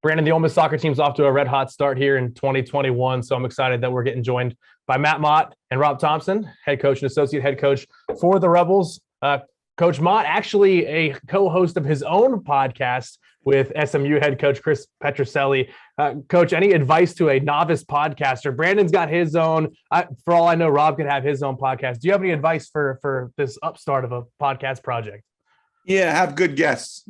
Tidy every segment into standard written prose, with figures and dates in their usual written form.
Brandon, the Ole Miss soccer team's off to a red hot start here in 2021. So I'm excited that we're getting joined by Matt Mott and Rob Thompson, head coach and associate head coach for the Rebels. Coach Mott, actually a co-host of his own podcast with SMU head coach Chris Petrucelli. Coach, any advice to a novice podcaster? Brandon's got his own. For all I know, Rob could have his own podcast. Do you have any advice for this upstart of a podcast project? Yeah, have good guests.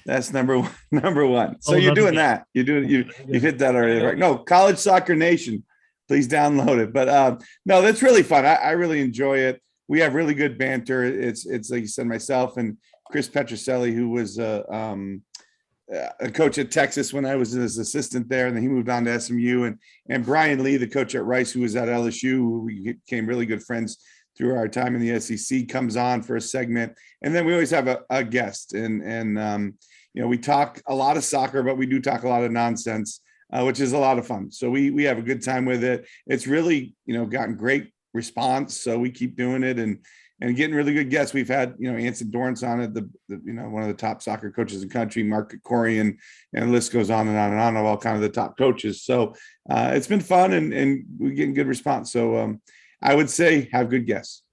That's number one. So you're doing that. You hit that already. Right? No, College Soccer Nation. Please download it. But no, that's really fun. I really enjoy it. We have really good banter. It's like you said, myself and Chris Petrucelli, who was a coach at Texas when I was his assistant there, and then he moved on to SMU. And Brian Lee, the coach at Rice, who was at LSU, who we became really good friends through our time in the SEC, comes on for a segment. And then we always have a guest. And we talk a lot of soccer, but we do talk a lot of nonsense, which is a lot of fun. So we have a good time with it. It's really, gotten great response. So we keep doing it and getting really good guests. We've had, Anson Dorrance on it, the one of the top soccer coaches in the country, Mark Corey, and the list goes on and on and on of all kind of the top coaches. So it's been fun and we're getting good response. So I would say have good guests.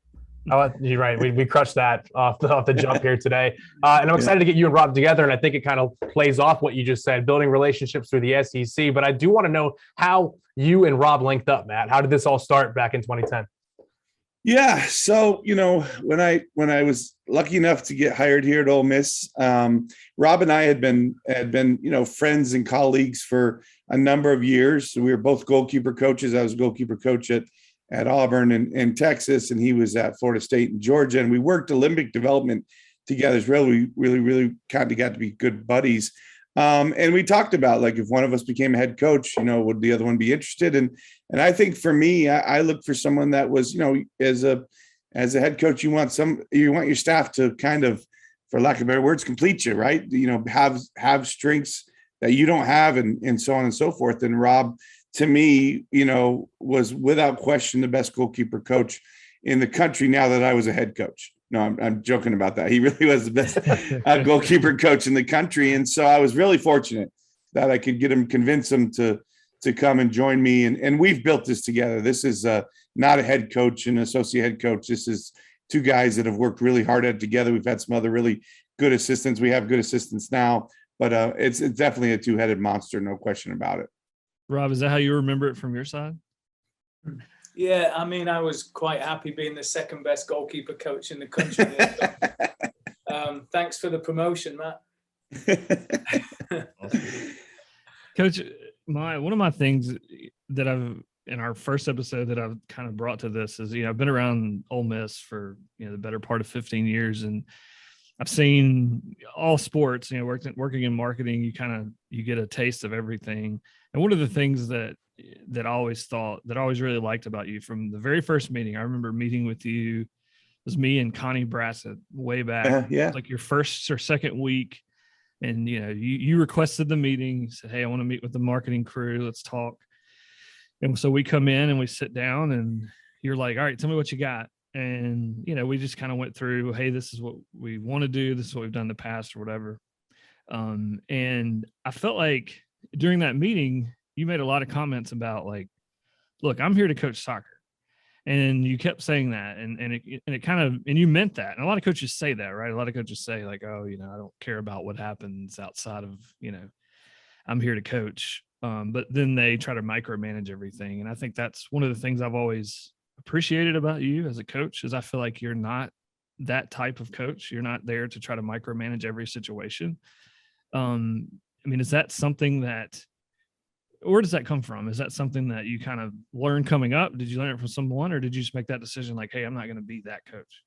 Oh, you're right. We crushed that off the jump here today. And I'm excited to get you and Rob together. And I think it kind of plays off what you just said, building relationships through the SEC. But I do want to know how you and Rob linked up, Matt. How did this all start back in 2010? Yeah. So, when I was lucky enough to get hired here at Ole Miss, Rob and I had been, friends and colleagues for a number of years. So we were both goalkeeper coaches. I was a goalkeeper coach at Auburn in Texas, and he was at Florida State and Georgia. And we worked Olympic development together as well. We really kind of got to be good buddies. And we talked about, like, if one of us became a head coach, would the other one be interested? And I think for me, I look for someone that was, as a head coach, you want your staff to kind of, for lack of better words, complete you, right? Have strengths that you don't have, and so on and so forth. And Rob, to me, was without question the best goalkeeper coach in the country now that I was a head coach. No, I'm joking about that. He really was the best goalkeeper coach in the country. And so I was really fortunate that I could convince him to come and join me. And we've built this together. This is not a head coach and associate head coach. This is two guys that have worked really hard at it together. We've had some other really good assistants. We have good assistants now, but it's definitely a two-headed monster, no question about it. Rob, is that how you remember it from your side? Yeah, I mean, I was quite happy being the second best goalkeeper coach in the country. Thanks for the promotion, Matt. Coach, one of my things that I've, in our first episode, that I've kind of brought to this is, I've been around Ole Miss for, the better part of 15 years, and I've seen all sports, working in marketing, you get a taste of everything. And one of the things that I always really liked about you from the very first meeting, I remember meeting with you, it was me and Connie Brassett way back. Yeah. Like your first or second week. And, you requested the meeting. You said, hey, I want to meet with the marketing crew. Let's talk. And so we come in and we sit down and you're like, all right, tell me what you got. And, we just kind of went through, hey, this is what we want to do. This is what we've done in the past or whatever. And I felt like during that meeting, you made a lot of comments about, like, look, I'm here to coach soccer. And you kept saying that. And it kind of, and you meant that. And a lot of coaches say that, right? A lot of coaches say, like, oh, I don't care about what happens outside of, I'm here to coach. But then they try to micromanage everything. And I think that's one of the things I've always appreciated about you as a coach, is I feel like you're not that type of coach. You're not there to try to micromanage every situation. Is that something that, where does that come from? Is that something that you kind of learned coming up? Did you learn it from someone, or did you just make that decision like, hey, I'm not going to be that coach?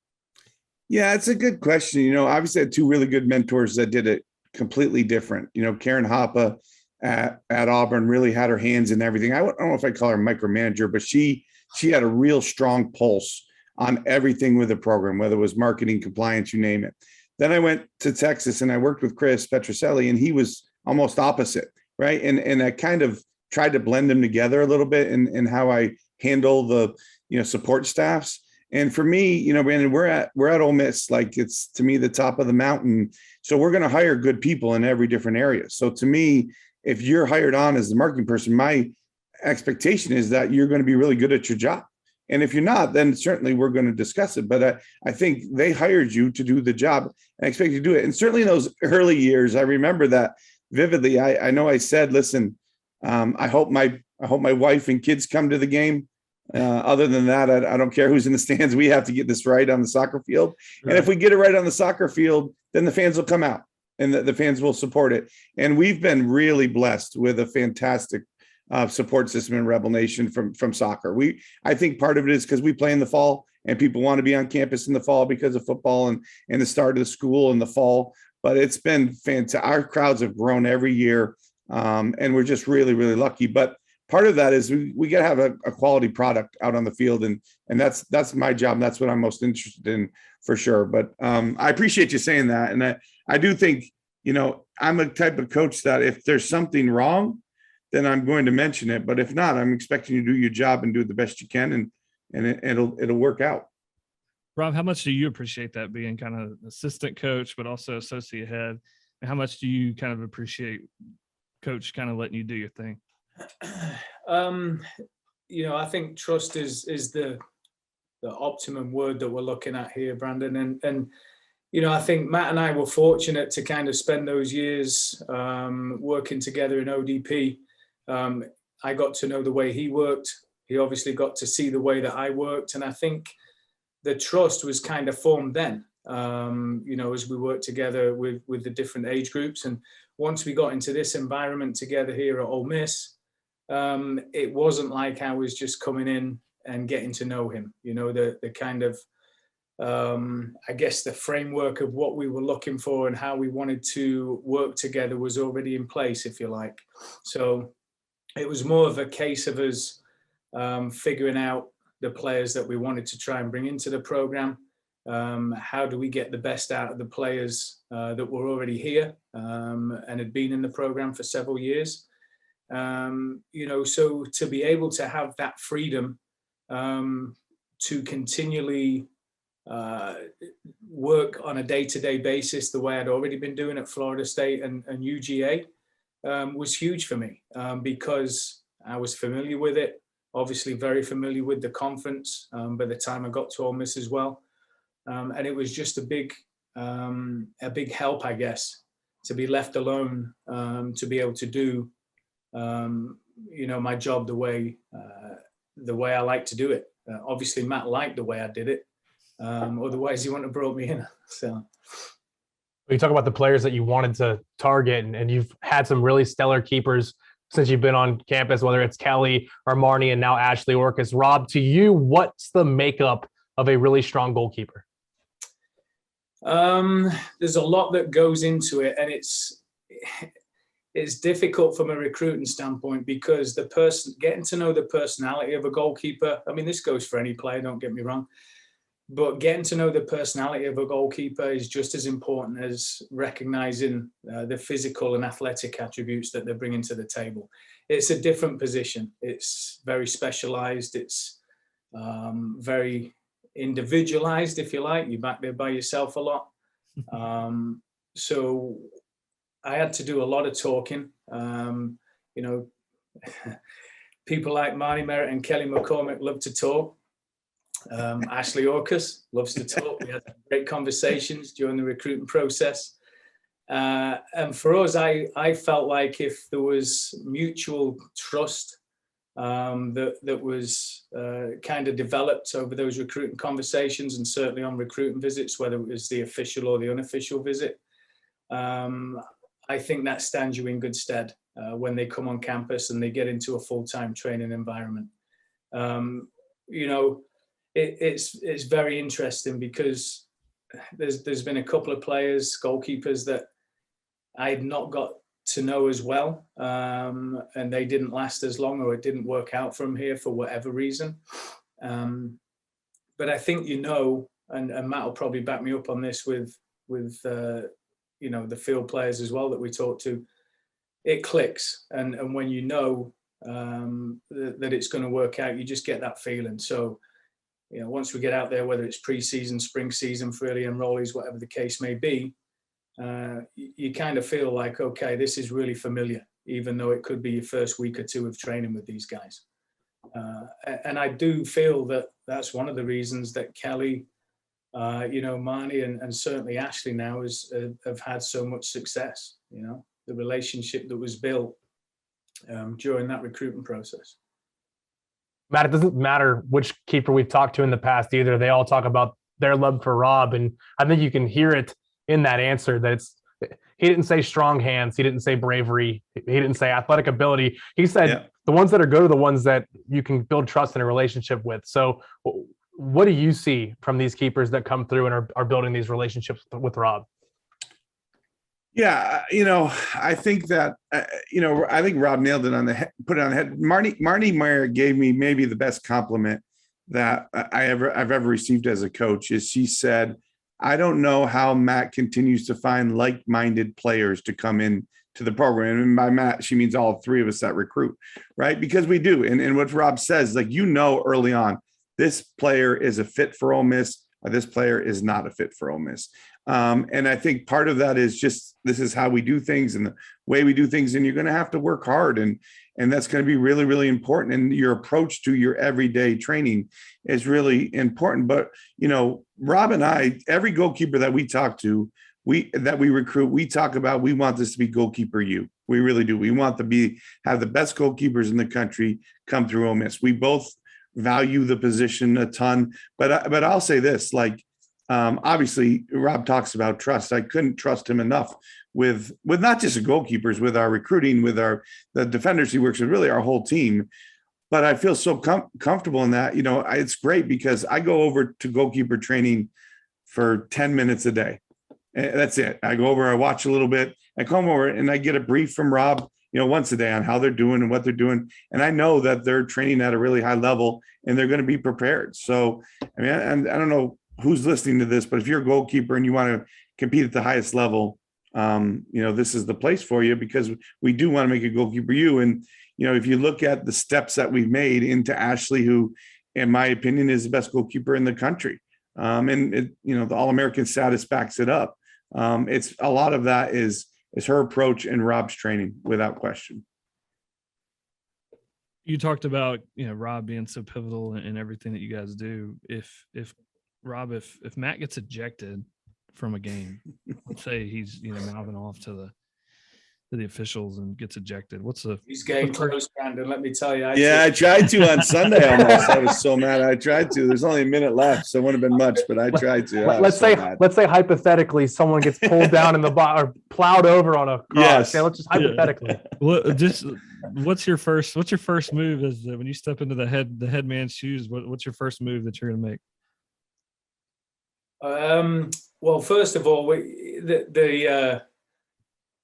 Yeah, it's a good question. Obviously I had two really good mentors that did it completely different. Karen Hoppe at Auburn really had her hands in everything. I don't know if I call her a micromanager, but she had a real strong pulse on everything with the program, whether it was marketing, compliance, you name it. Then I went to Texas and I worked with Chris Petrucelli, and he was almost opposite, right? And I kind of tried to blend them together a little bit in how I handle the, support staffs. And for me, Brandon, we're at Ole Miss, like, it's, to me, the top of the mountain. So we're going to hire good people in every different area. So to me, if you're hired on as the marketing person, my expectation is that you're going to be really good at your job. And if you're not, then certainly we're going to discuss it. But I think they hired you to do the job and expect you to do it. And certainly in those early years, I remember that vividly. I know I said, listen, I hope my wife and kids come to the game. Other than that, I don't care who's in the stands. We have to get this right on the soccer field. Right. And if we get it right on the soccer field, then the fans will come out and the fans will support it. And we've been really blessed with a fantastic support system in Rebel Nation from soccer. I think part of it is because we play in the fall and people want to be on campus in the fall because of football and the start of the school in the fall. But it's been fantastic. Our crowds have grown every year, and we're just really, really lucky. But part of that is we got to have a quality product out on the field, and that's my job. And that's what I'm most interested in for sure. But I appreciate you saying that, and I do think, I'm a type of coach that if there's something wrong, then I'm going to mention it. But if not, I'm expecting you to do your job and do it the best you can, and it'll work out. Rob, how much do you appreciate that, being kind of assistant coach, but also associate head? And how much do you kind of appreciate coach kind of letting you do your thing? I think trust is the optimum word that we're looking at here, Brandon. And I think Matt and I were fortunate to kind of spend those years working together in ODP. I got to know the way he worked. He obviously got to see the way that I worked. And I think the trust was kind of formed then, as we worked together with the different age groups. And once we got into this environment together here at Ole Miss, it wasn't like I was just coming in and getting to know him. The kind of, I guess the framework of what we were looking for and how we wanted to work together was already in place, if you like. So it was more of a case of us figuring out the players that we wanted to try and bring into the program. How do we get the best out of the players that were already here and had been in the program for several years? So to be able to have that freedom to continually work on a day-to-day basis the way I'd already been doing at Florida State and UGA was huge for me because I was familiar with it, obviously very familiar with the conference by the time I got to Ole Miss as well. And it was just a big help, I guess, to be left alone, to be able to do my job the way I like to do it. Obviously, Matt liked the way I did it. Otherwise, he wouldn't have brought me in. So, you talk about the players that you wanted to target, and you've had some really stellar keepers since you've been on campus, whether it's Kelly or Marnie and now Ashley Orcus. Rob, to you, what's the makeup of a really strong goalkeeper? There's a lot that goes into it, and it's difficult from a recruiting standpoint because the person getting to know the personality of a goalkeeper. I mean, this goes for any player, don't get me wrong, but getting to know the personality of a goalkeeper is just as important as recognizing the physical and athletic attributes that they're bringing to the table. It's a different position. It's very specialized. It's very individualized, if you like. You're back there by yourself a lot. So I had to do a lot of talking. People like Marnie Merritt and Kelly McCormick love to talk. Ashley Orcus loves to talk. We had great conversations during the recruiting process. And for us, I felt like if there was mutual trust that was kind of developed over those recruiting conversations and certainly on recruiting visits, whether it was the official or the unofficial visit, I think that stands you in good stead when they come on campus and they get into a full-time training environment. It's very interesting because there's been a couple of players, goalkeepers that I had not got to know as well, and they didn't last as long, or it didn't work out from here for whatever reason. But I think and Matt will probably back me up on this with the field players as well that we talk to. It clicks, and when that it's going to work out, you just get that feeling. So, once we get out there, whether it's pre-season, spring season for early enrollees, whatever the case may be, you kind of feel like, okay, this is really familiar. even though it could be your first week or two of training with these guys. And I do feel that that's one of the reasons that Kelly, Marnie and certainly Ashley now have had so much success. The relationship that was built during that recruitment process. Matt, it doesn't matter which keeper we've talked to in the past either. They all talk about their love for Rob, and I think you can hear it in that answer that he didn't say strong hands, he didn't say bravery, he didn't say athletic ability. He said the ones that are good are the ones that you can build trust in a relationship with. So what do you see from these keepers that come through and are building these relationships with Rob? Yeah, I think that I think Rob nailed it on the head, put it on the head. Marnie Meyer gave me maybe the best compliment that I've ever received as a coach. Is she said, "I don't know how Matt continues to find like-minded players to come in to the program." And by Matt, she means all three of us that recruit, right? Because we do. And what Rob says, like, early on, this player is a fit for Ole Miss, or this player is not a fit for Ole Miss. And I think part of that is just, this is how we do things and the way we do things. And you're going to have to work hard. And that's going to be really, really important. And your approach to your everyday training is really important. But, Rob and I, every goalkeeper that we talk to, that we recruit, we talk about, we want this to be goalkeeper you. We really do. We want to have the best goalkeepers in the country come through Ole Miss. We both value the position a ton, but I'll say this, obviously Rob talks about trust. I couldn't trust him enough with not just the goalkeepers, with our recruiting, with the defenders he works with, really our whole team. But I feel so comfortable in that. It's great because I go over to goalkeeper training for 10 minutes a day. That's it. I go over, I watch a little bit, I come over and I get a brief from Rob, once a day on how they're doing and what they're doing. And I know that they're training at a really high level and they're going to be prepared. So, I don't know who's listening to this, but if you're a goalkeeper and you want to compete at the highest level, this is the place for you, because we do want to make a goalkeeper you. And, if you look at the steps that we've made into Ashley, who, in my opinion, is the best goalkeeper in the country. The All-American status backs it up. It's a lot of that is her approach and Rob's training, without question. You talked about, Rob being so pivotal in everything that you guys do. If Matt gets ejected from a game, let's say he's, mouthing off to the officials and gets ejected, he's getting close, Brandon, let me tell you. I tried to on Sunday almost. I was so mad. I tried to. There's only a minute left, so it wouldn't have been much, but I tried to. Let's say hypothetically someone gets pulled down in the or plowed over on a cross. Yes. Okay, let's just hypothetically. What's your first move when you step into the head man's shoes? What's your first move that you're going to make? Well, first of all,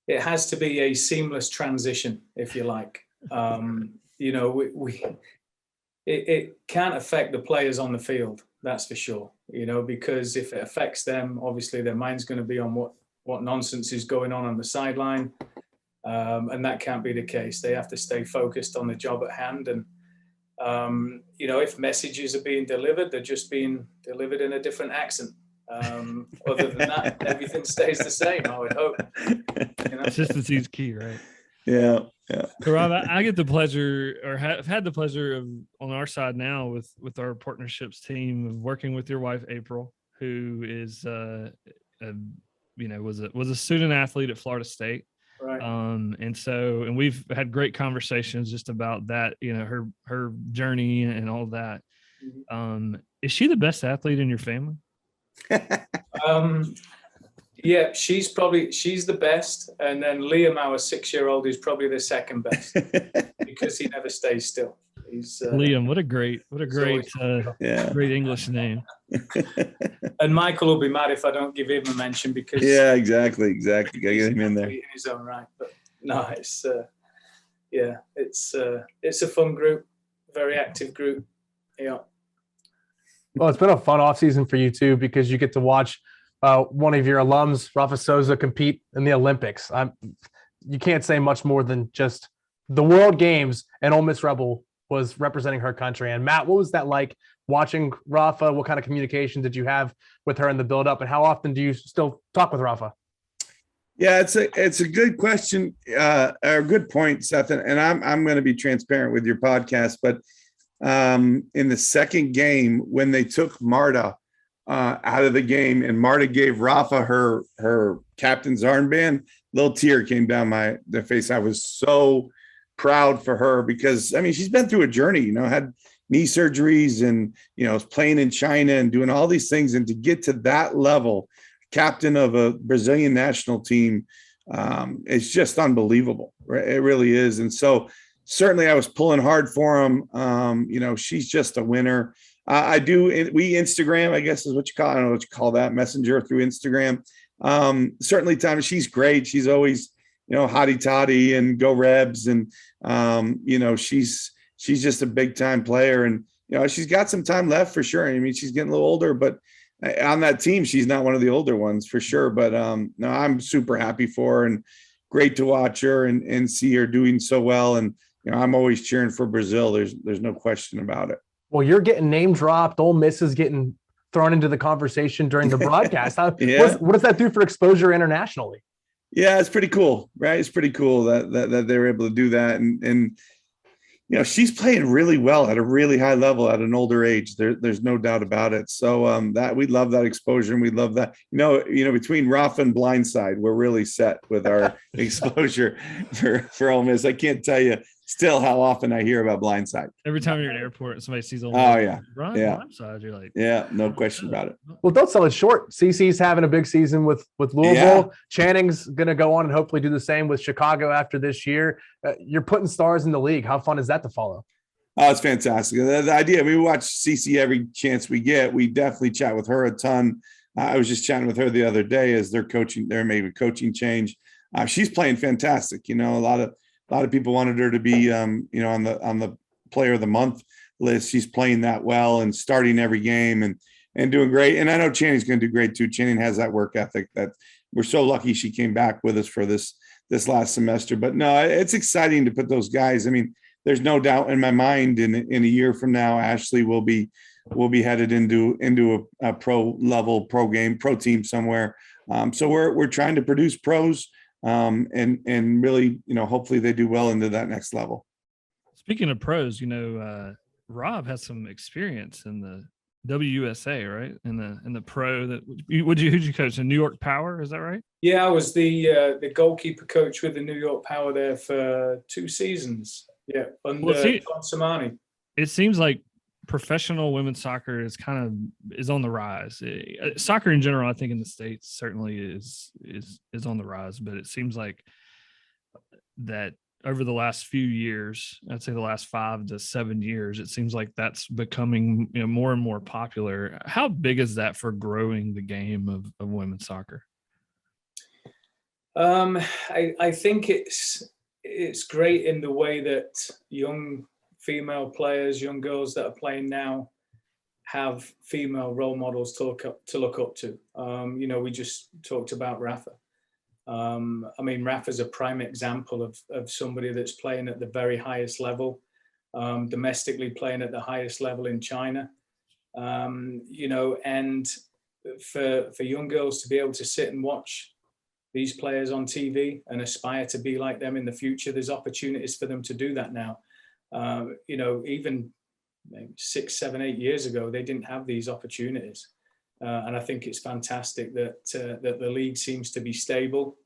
it has to be a seamless transition, if you like. It can't affect the players on the field, that's for sure. Because if it affects them, obviously their mind's going to be on what nonsense is going on the sideline, and that can't be the case. They have to stay focused on the job at hand. And if messages are being delivered, they're just being delivered in a different accent. Other than that, everything stays the same, I would hope. Consistency is key, right? Yeah. So Rob, I get the pleasure, or have had the pleasure of, on our side now with our partnerships team, of working with your wife April, who is was a student athlete at Florida State. Right. And we've had great conversations just about that, her journey and all that. Mm-hmm. Is she the best athlete in your family? Yeah, she's the best, and then Liam, our 6-year-old, is probably the second best because he never stays still. He's Liam. What a great great English name. And Michael will be mad if I don't give him a mention, because exactly. Gotta get him in there in his own right. But no, it's a fun group, very active group. Yeah. Well, it's been a fun offseason for you too, because you get to watch one of your alums, Rafa Souza, compete in the Olympics. You can't say much more than just the World Games, and Ole Miss Rebel was representing her country. And Matt, what was that like watching Rafa? What kind of communication did you have with her in the build-up, and how often do you still talk with Rafa? Yeah, it's a good question, or a good point, Seth. And I'm going to be transparent with your podcast, but in the second game when they took Marta out of the game and Marta gave Rafa her captain's armband, little tear came down the face. I was so proud for her because I mean she's been through a journey, had knee surgeries and was playing in China and doing all these things, and to get to that level, captain of a Brazilian national team, it's just unbelievable. Right? It really is. And so certainly I was pulling hard for him. She's just a winner. We Instagram, I guess is what you call, I don't know what you call that, messenger through Instagram. Certainly Tommy, she's great. She's always, hotty toddy and go Rebs. And, she's just a big time player, and, she's got some time left for sure. I mean, she's getting a little older, but on that team, she's not one of the older ones for sure. But no, I'm super happy for her and great to watch her and see her doing so well. And, I'm always cheering for Brazil. There's no question about it. Well, you're getting name dropped. Ole Miss is getting thrown into the conversation during the broadcast. Yeah. What does that do for exposure internationally? Yeah, it's pretty cool, right? It's pretty cool that they were able to do that. And she's playing really well at a really high level at an older age. There's no doubt about it. So that we love that exposure, and we love that. Between Rafa and Blindside, we're really set with our exposure for Ole Miss. I can't tell you still how often I hear about Blindside. Every time you're in an airport, somebody sees Ole Miss. Oh yeah, Run yeah. Blindside, you're like, yeah, no question about it. Well, don't sell it short. CC's having a big season with Louisville. Yeah. Channing's going to go on and hopefully do the same with Chicago after this year. You're putting stars in the league. How fun is that to follow? Oh, it's fantastic. The idea, we watch CC every chance we get. We definitely chat with her a ton. I was just chatting with her the other day as they're maybe a coaching change. She's playing fantastic. A lot of people wanted her to be, on the player of the month list. She's playing that well and starting every game and doing great. And I know Channing's going to do great too. Channing has that work ethic that we're so lucky she came back with us for this last semester. But no, it's exciting to put those guys. I mean, there's no doubt in my mind in a year from now, Ashley will be headed into a pro level, pro team somewhere. So we're trying to produce pros. And really, hopefully they do well into that next level. Speaking of pros, Rob has some experience in the WUSA, right? In the pro who'd you coach in New York Power? Is that right? Yeah, I was the goalkeeper coach with the New York Power there for 2 seasons. Yeah, under John Samani. It seems like professional women's soccer is on the rise. Soccer in general, I think in the States certainly is on the rise, but it seems like that over the last few years, I'd say the last 5 to 7 years, it seems like that's becoming more and more popular. How big is that for growing the game of women's soccer? I think it's great in the way that young female players, young girls that are playing now, have female role models to look up to. We just talked about Rafa. Rafa's a prime example of somebody that's playing at the very highest level, domestically playing at the highest level in China. And for young girls to be able to sit and watch these players on TV and aspire to be like them in the future, there's opportunities for them to do that now. Even 6, 7, 8 years ago, they didn't have these opportunities. And I think it's fantastic that the league seems to be stable.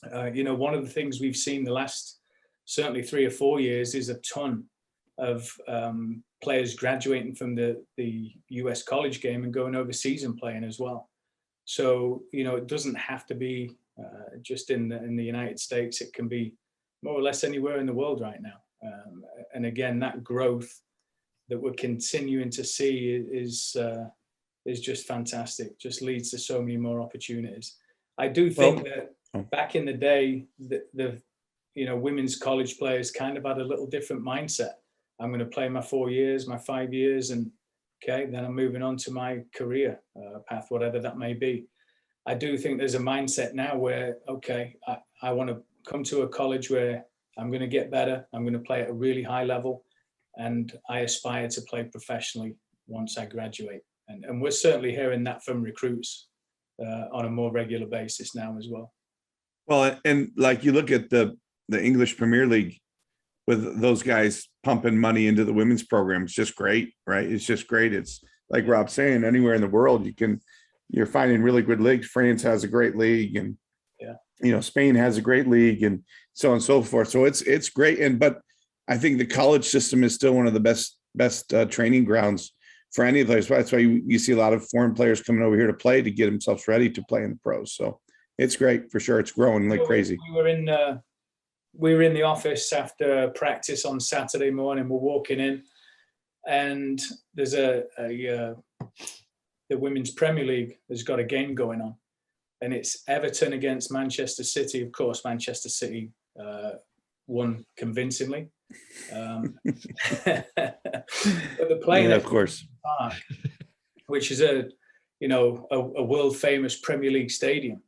One of the things we've seen the last certainly 3 or 4 years is a ton of players graduating from the US college game and going overseas and playing as well. So, it doesn't have to be just in the United States. It can be more or less anywhere in the world right now. And again, that growth that we're continuing to see is just fantastic. Just leads to so many more opportunities. I do think that back in the day, the women's college players kind of had a little different mindset. I'm going to play my 4 years, my 5 years, and then I'm moving on to my career path, whatever that may be. I do think there's a mindset now where, I want to come to a college where I'm going to get better. I'm going to play at a really high level, and I aspire to play professionally once I graduate. And we're certainly hearing that from recruits on a more regular basis now as well. Well, and like you look at the English Premier League with those guys pumping money into the women's program, it's just great, right? It's just great. It's like Rob's saying, anywhere in the world you're finding really good leagues. France has a great league, and Spain has a great league, and so on and so forth. So it's great. But I think the college system is still one of the best training grounds for any players. That's why you see a lot of foreign players coming over here to play, to get themselves ready to play in the pros. So it's great for sure. It's growing like crazy. We were in the office after practice on Saturday morning. We're walking in, and there's the Women's Premier League has got a game going on, and it's Everton against Manchester City. Of course, Manchester City won convincingly. But they're playing of course, Park, which is a world famous Premier League stadium.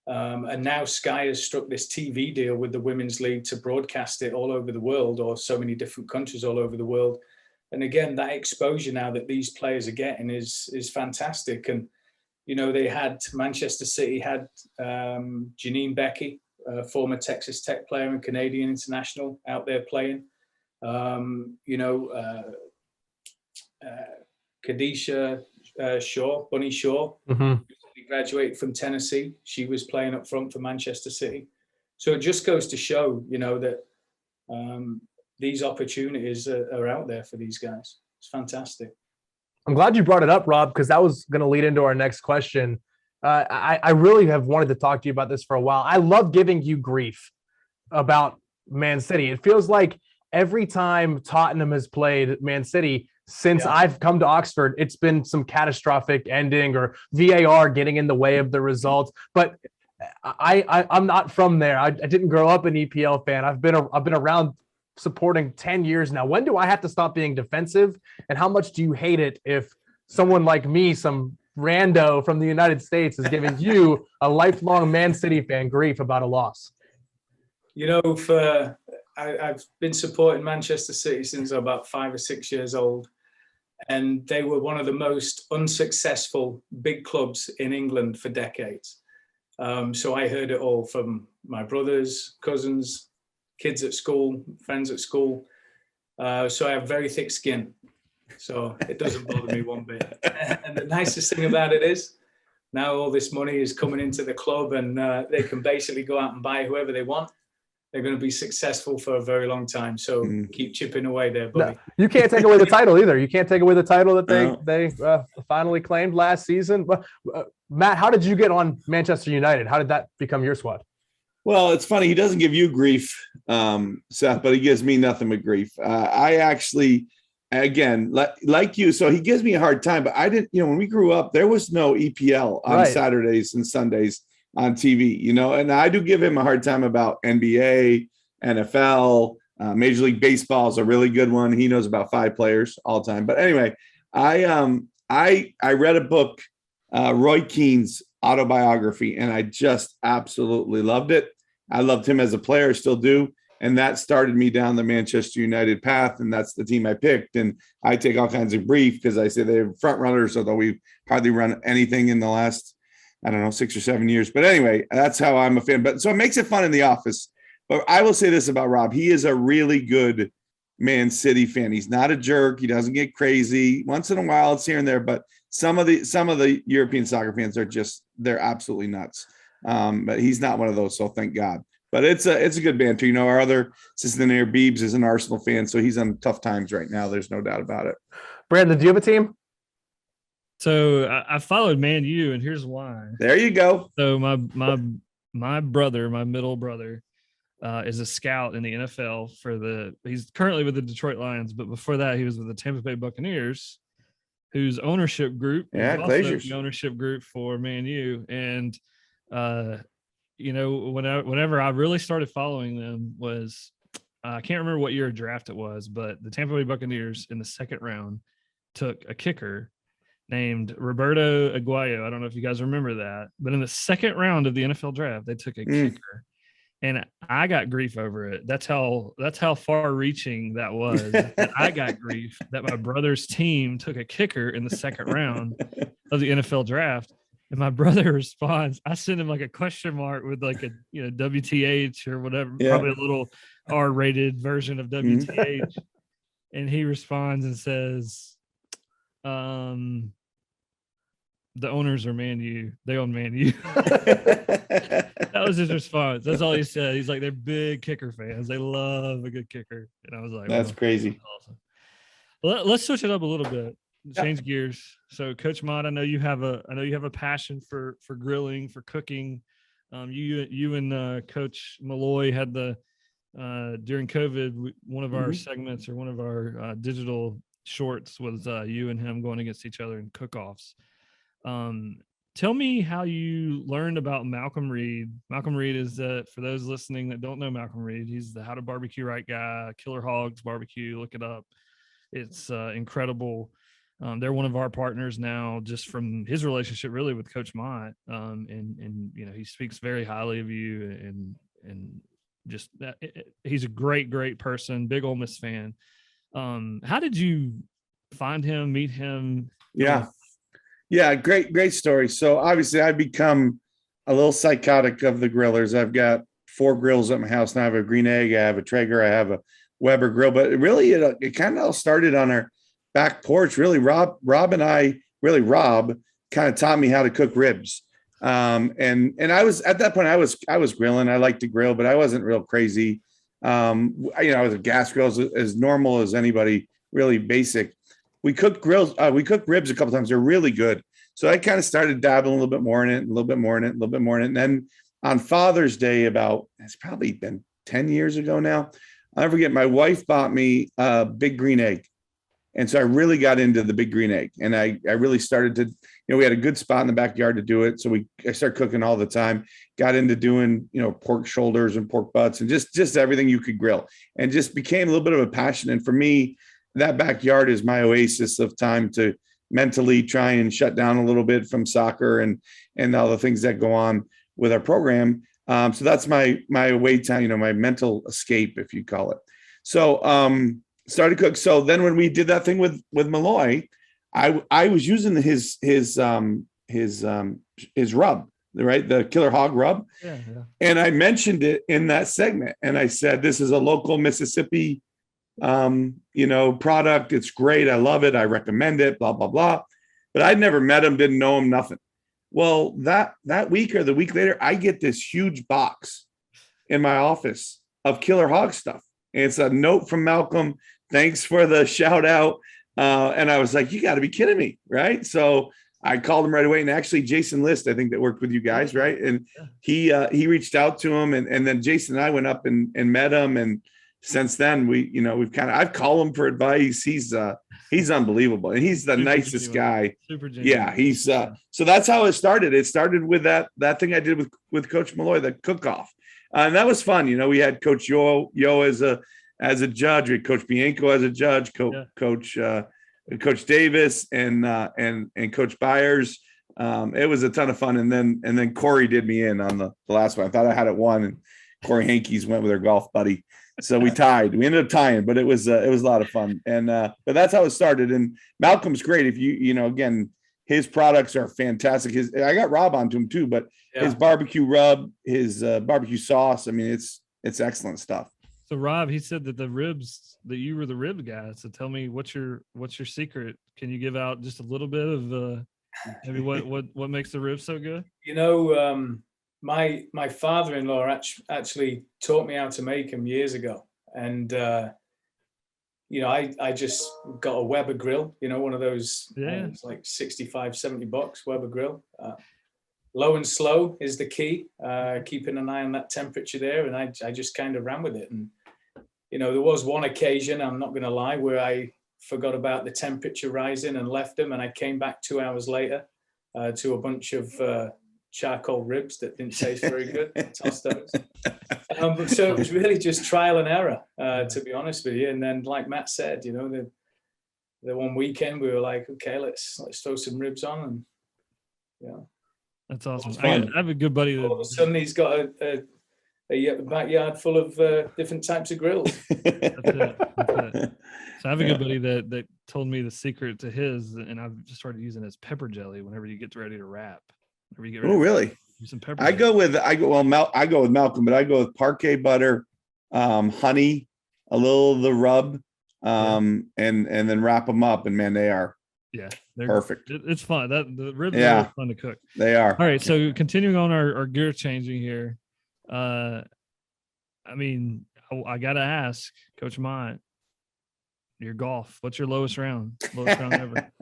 And now Sky has struck this TV deal with the Women's League to broadcast it all over the world, or so many different countries all over the world. And again, that exposure now that these players are getting is fantastic. And, they had Manchester City had Janine Becky, former Texas Tech player and Canadian international, out there playing. Kadisha Shaw, Bunny Shaw, graduated from Tennessee. She was playing up front for Manchester City. So it just goes to show, that these opportunities are out there for these guys. It's fantastic. I'm glad you brought it up, Rob, because that was going to lead into our next question. I really have wanted to talk to you about this for a while. I love giving you grief about Man City. It feels like every time Tottenham has played Man City since I've come to Oxford, it's been some catastrophic ending or VAR getting in the way of the result. But I'm not from there. I didn't grow up an EPL fan. I've been around supporting 10 years now. When do I have to stop being defensive? And how much do you hate it if someone like me, some rando from the United States, is giving you, a lifelong Man City fan, grief about a loss? I've been supporting Manchester City since I'm about 5 or 6 years old, and they were one of the most unsuccessful big clubs in England for decades. So I heard it all from my brothers, cousins, kids at school, friends at school. So I have very thick skin. So it doesn't bother me one bit. And the nicest thing about it is now all this money is coming into the club, and they can basically go out and buy whoever they want. They're going to be successful for a very long time. So keep chipping away there, buddy. No, you can't take away the title either. You can't take away the title that they finally claimed last season. But Matt, how did you get on Manchester United? How did that become your squad? Well, it's funny. He doesn't give you grief, Seth, but he gives me nothing but grief. I actually, again, like you, so he gives me a hard time. But I didn't, when we grew up, there was no EPL on Saturdays and Sundays on TV, and I do give him a hard time about NBA, NFL, Major League Baseball is a really good one. He knows about 5 players all the time. But anyway, I read a book, Roy Keane's autobiography, and I just absolutely loved it. I loved him as a player, still do. And that started me down the Manchester United path. And that's the team I picked. And I take all kinds of grief because I say they're front runners, although we've hardly run anything in the last, 6 or 7 years. But anyway, that's how I'm a fan. But so it makes it fun in the office. But I will say this about Rob. He is a really good Man City fan. He's not a jerk. He doesn't get crazy. Once in a while it's here and there, but some of the European soccer fans are they're absolutely nuts. But he's not one of those, so thank God. But it's a good banter. Our other assistant there, Beebs, is an Arsenal fan, so he's on tough times right now. There's no doubt about it. Brandon, do you have a team? So I followed Man U, and here's why. There you go. So my brother, my middle brother, is a scout in the NFL he's currently with the Detroit Lions, but before that he was with the Tampa Bay Buccaneers, whose ownership group is also the ownership group for Man U. And whenever I really started following them was I can't remember what year of draft it was, but the Tampa Bay Buccaneers in the second round took a kicker named Roberto Aguayo. I don't know if you guys remember that, but in the second round of the NFL draft, they took a kicker, and I got grief over it. That's how far-reaching that was. That I got grief that my brother's team took a kicker in the second round of the NFL draft. And my brother responds, I send him like a question mark with like a, WTH or whatever, Yeah. probably a little R-rated version of Mhm. WTH. And he responds and says, the owners are Man U. They own Man U. That was his response. That's all he said. He's like, they're big kicker fans. They love a good kicker. And I was like, That's well, crazy. awesome. Let's switch it up a little bit. Yeah. Change gears. So, Coach Mott, I know you have a passion for grilling, for cooking. You and Coach Malloy had during COVID, one of our Mhm. segments or one of our digital shorts was you and him going against each other in cook-offs. Tell me how you learned about Malcolm Reed. Malcolm Reed is for those listening that don't know Malcolm Reed, he's the How to Barbecue Right guy, Killer Hogs Barbecue. Look it up. It's incredible. They're one of our partners now, just from his relationship really with Coach Mott. And he speaks very highly of you and just that he's a great person, big Ole Miss fan. How did you find him, meet him? Yeah, great story. So obviously I've become a little psychotic of the grillers. I've got 4 grills at my house now. I have a Green Egg, I have a Traeger, I have a Weber grill, but it kind of all started on our back porch. Really, Rob and I, Rob kind of taught me how to cook ribs. And I was at that point, I was grilling. I liked to grill, but I wasn't real crazy. I was a gas grill as normal as anybody, really basic. We cooked ribs a couple times. They're really good. So I kind of started dabbling a little bit more in it, a little bit more in it, a little bit more in it. And then on Father's Day, it's probably been 10 years ago now, I'll never forget, my wife bought me a Big Green Egg. And so I really got into the Big Green Egg. And I really started to, we had a good spot in the backyard to do it. So I started cooking all the time, got into doing, pork shoulders and pork butts and just everything you could grill, and just became a little bit of a passion. And for me, that backyard is my oasis of time to mentally try and shut down a little bit from soccer and all the things that go on with our program. So that's my away time, my mental escape, if you call it. So started to cook. So then when we did that thing with Malloy, I was using his rub, right? The Killer Hog rub. Yeah. And I mentioned it in that segment. And I said, this is a local Mississippi product. It's great. I love it. I recommend it, blah, blah, blah. But I'd never met him, didn't know him, nothing. Well, that week or the week later, I get this huge box in my office of Killer Hog stuff. And it's a note from Malcolm. Thanks for the shout out. And I was like, you got to be kidding me. Right. So I called him right away. And actually, Jason List, I think that worked with you guys. Right. And he reached out to him. And then Jason and I went up and met him. And since then, I've called him for advice. He's unbelievable. And he's the nicest guy. Super genuine. Yeah. So that's how it started. It started with that thing I did with Coach Malloy, the cook-off. And that was fun. We had Coach Yo as a judge. We had Coach Bianco as a judge, Coach Davis and Coach Byers. It was a ton of fun. And then Corey did me in on the last one. I thought I had it won, and Corey Hankey's went with her golf buddy. So we tied. We ended up tying, but it was a lot of fun. And but that's how it started. And Malcolm's great. If again, his products are fantastic. I got Rob onto him too, but his barbecue rub, his barbecue sauce. I mean, it's excellent stuff. So Rob, he said that you were the rib guy. So tell me, what's your secret? Can you give out just a little bit of maybe what makes the ribs so good? My father-in-law actually taught me how to make them years ago. And, I just got a Weber grill, one of those, it's like $65, $70 Weber grill. Low and slow is the key, keeping an eye on that temperature there. And I just kind of ran with it. And, there was one occasion, I'm not going to lie, where I forgot about the temperature rising and left them. And I came back 2 hours later to a bunch of charcoal ribs that didn't taste very good. Tossed those. So it was really just trial and error, to be honest with you. And then, like Matt said, the one weekend we were like, okay, let's throw some ribs on, and that's awesome. I have a good buddy that all of a sudden he's got a backyard full of different types of grills. That's it. So I have a good buddy that told me the secret to his, and I've just started using his pepper jelly whenever you get ready to wrap. Whenever you get Oh, ready. really? Do some pepper. I go with Malcolm, but I go with parquet butter, honey, a little of the rub, and then wrap them up. And man, they are Yeah, they're perfect. It's fun. The ribs are Yeah. really fun to cook. They are. All right, so continuing on our gear changing here. I mean, I gotta ask, Coach Mott, your golf. What's your lowest round? Lowest round ever.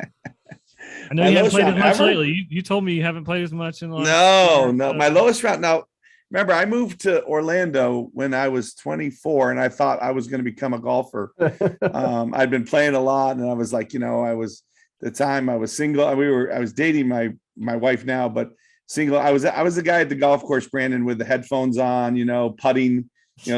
I know My you haven't lowest played as round much ever? lately. You told me you haven't played as much in the last No, year. no. My lowest round. Now, remember, I moved to Orlando when I was 24, and I thought I was going to become a golfer. I'd been playing a lot, and I was like, I was the time I was single. I was dating my wife now, but single. I was the guy at the golf course, Brandon, with the headphones on, putting,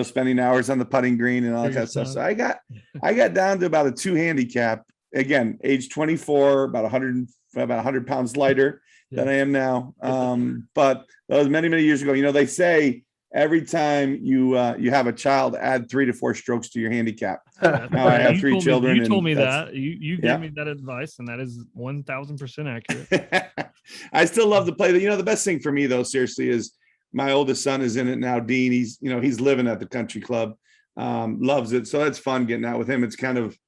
spending hours on the putting green and all that kind of stuff. So I got down to about a 2 handicap. Again, age 24, about 100 pounds lighter than I am now. But that was many, many years ago. They say every time you have a child, add 3 to 4 strokes to your handicap. Now I have 3 children. You told me that. You gave me that advice, and that is 1,000% accurate. I still love to play. The best thing for me, though, seriously, is my oldest son is in it now. Dean, he's living at the country club, loves it. So that's fun getting out with him. It's kind of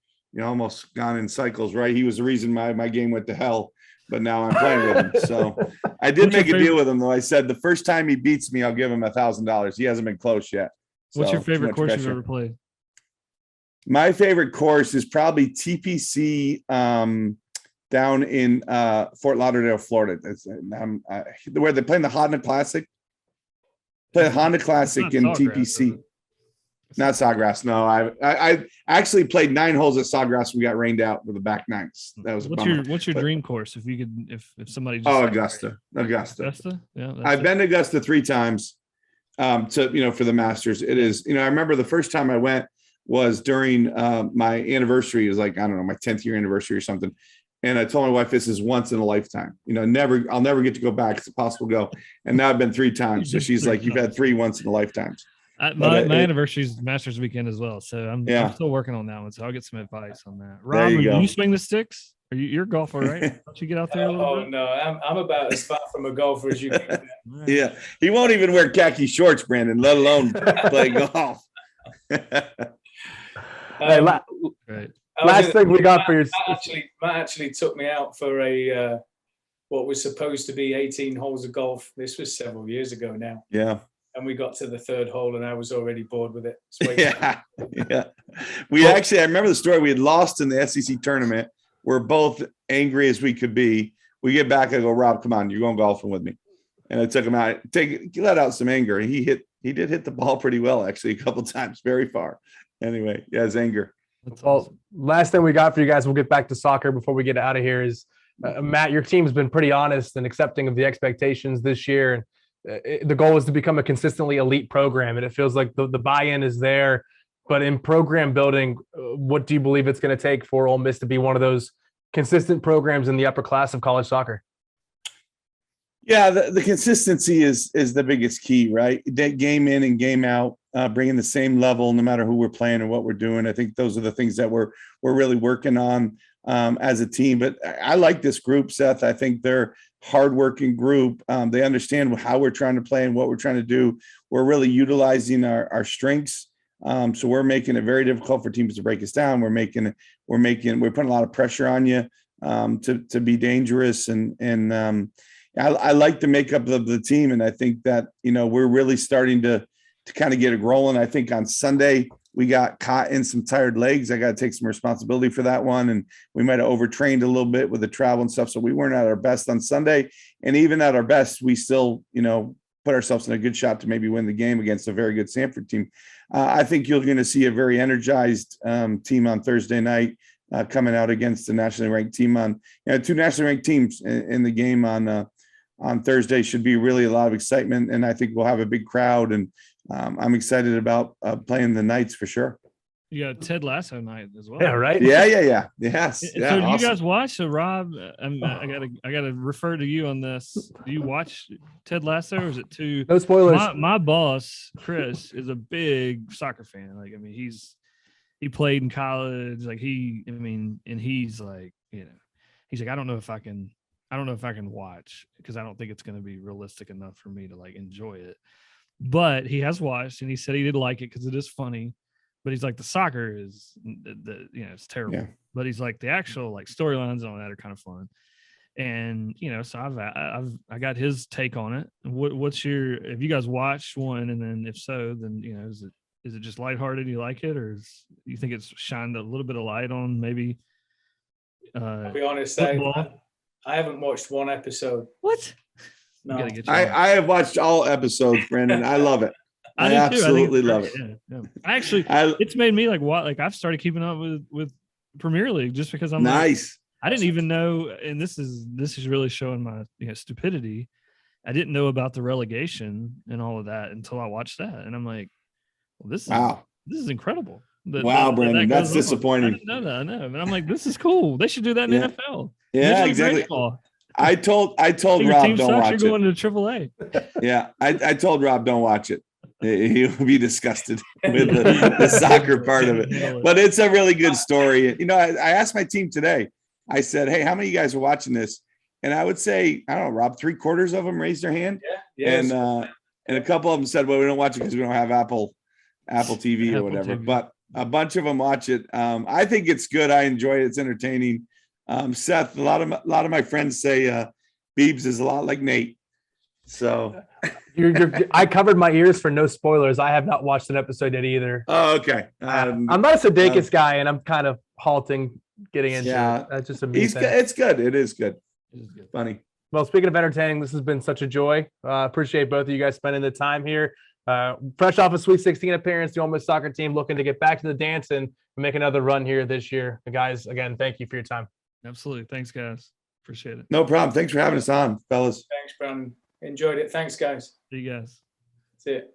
almost gone in cycles, right? He was the reason my game went to hell, but now I'm playing with him. So I did make a deal with him, though. I said the first time he beats me, I'll give him $1,000. He hasn't been close yet. What's So, your favorite course you've pressure. ever played? My favorite course is probably TPC down in Fort Lauderdale, Florida. It's where they're playing the Honda Classic. Play the Honda Classic in TPC. Not Sawgrass. No, I actually played 9 holes at Sawgrass. We got rained out with the back nines. That was what's your dream course? If you could, if somebody just Augusta. Yeah, I've been to Augusta 3 times. For the Masters. It is. I remember the first time I went was during my anniversary. It was like, I don't know, my 10th year anniversary or something. And I told my wife, this is once in a lifetime. I'll never get to go back. It's impossible to go. And now I've been 3 times. So she's like, you've had 3 once in a lifetimes. My anniversry is Masters weekend as well, so I'm still working on that one. So I'll get some advice on that. Rob, you swing the sticks? You're a golfer, right? Don't you get out there a little bit? No, I'm about as far from a golfer as you can get. Yeah, he won't even wear khaki shorts, Brandon, let alone play golf. Right. Last thing we got for your Matt actually took me out for a what was supposed to be 18 holes of golf. This was several years ago now. Yeah. And we got to the 3rd hole, and I was already bored with it. Yeah. I remember the story. We had lost in the SEC tournament. We're both angry as we could be. We get back. I go, Rob, come on, you're going golfing with me. And I took him out. Let out some anger. He did hit the ball pretty well, actually, a couple of times, very far. Anyway, his anger. Well, last thing we got for you guys, we'll get back to soccer before we get out of here, is Matt, your team's been pretty honest and accepting of the expectations this year. And the goal is to become a consistently elite program. And it feels like the buy-in is there. But in program building, what do you believe it's going to take for Ole Miss to be one of those consistent programs in the upper class of college soccer? Yeah, the consistency is the biggest key, right? Game in and game out, bringing the same level no matter who we're playing and what we're doing. I think those are the things that we're really working on as a team. But I like this group, Seth. I think they're hardworking group. They understand how we're trying to play and what we're trying to do. We're really utilizing our strengths. So we're making it very difficult for teams to break us down. We're putting a lot of pressure on you to be dangerous. And I like the makeup of the team. And I think that, we're really starting to kind of get it rolling. I think on Sunday we got caught in some tired legs. I got to take some responsibility for that one. And we might have overtrained a little bit with the travel and stuff. So we weren't at our best on Sunday. And even at our best, we still, put ourselves in a good shot to maybe win the game against a very good Sanford team. I think you're going to see a very energized team on Thursday night coming out against the nationally ranked team 2 nationally ranked teams in the game on Thursday. Should be really a lot of excitement. And I think we'll have a big crowd, and I'm excited about playing the Knights for sure. You got Ted Lasso night as well. Yeah, right. Yeah. Yes. So Yeah, do awesome. you guys watch? So Rob, I gotta refer to you on this. Do you watch Ted Lasso, or is it too? No spoilers. My boss, Chris, is a big soccer fan. Like, I mean, he played in college. Like and he's like, he's like, I don't know if I I don't know if I can watch because I don't think it's going to be realistic enough for me to like enjoy it. But he has watched and he said he did like it because it is funny. But he's like the soccer is it's terrible. Yeah. But he's like the actual like storylines and all that are kind of fun. And so I got his take on it. What's your, if you guys watched one, and then if so, then is it just lighthearted? You like it, or you think it's shined a little bit of light on maybe? I'll be honest, football? I haven't watched one episode. What? No. You gotta get you I have watched all episodes, Brandon. I love it. I do too. absolutely it's love great. it. Yeah. Actually, I, it's made me like I've started keeping up with Premier League just because I'm like, nice. I didn't even know, and this is really showing my stupidity. I didn't know about the relegation and all of that until I watched that, and I'm like, well, this is incredible. Wow, Brandon, that's disappointing. I didn't know that. I know, but I'm like, this is cool. They should do that in the NFL. Yeah, Major League exactly. Baseball. I told Your Rob team don't sucks, watch you're it. going to AAA. Yeah, I told Rob don't watch it. He'll be disgusted with the soccer part of it. But it's a really good story. I asked my team today. I said, "Hey, how many of you guys are watching this?" And I would say, I don't know, Rob, 3/4 of them raised their hand. Yeah. And a couple of them said, "Well, we don't watch it because we don't have Apple TV or whatever." TV. But a bunch of them watch it. I think it's good. I enjoy it. It's entertaining. Seth, a lot of my friends say Beebs is a lot like Nate. So I covered my ears for no spoilers. I have not watched an episode yet either. oh, okay. I'm not a Sudeikis guy, and I'm kind of halting getting into it. That's just a me thing. It's good. It is good. It is good. Funny. Well, speaking of entertaining, this has been such a joy. Appreciate both of you guys spending the time here. Fresh off a Sweet 16 appearance, the Ole Miss soccer team looking to get back to the dance and make another run here this year. Guys, again, thank you for your time. Absolutely. Thanks, guys. Appreciate it. No problem. Thanks for having us on, fellas. Thanks, Brandon. Enjoyed it. Thanks, guys. See you guys. That's it.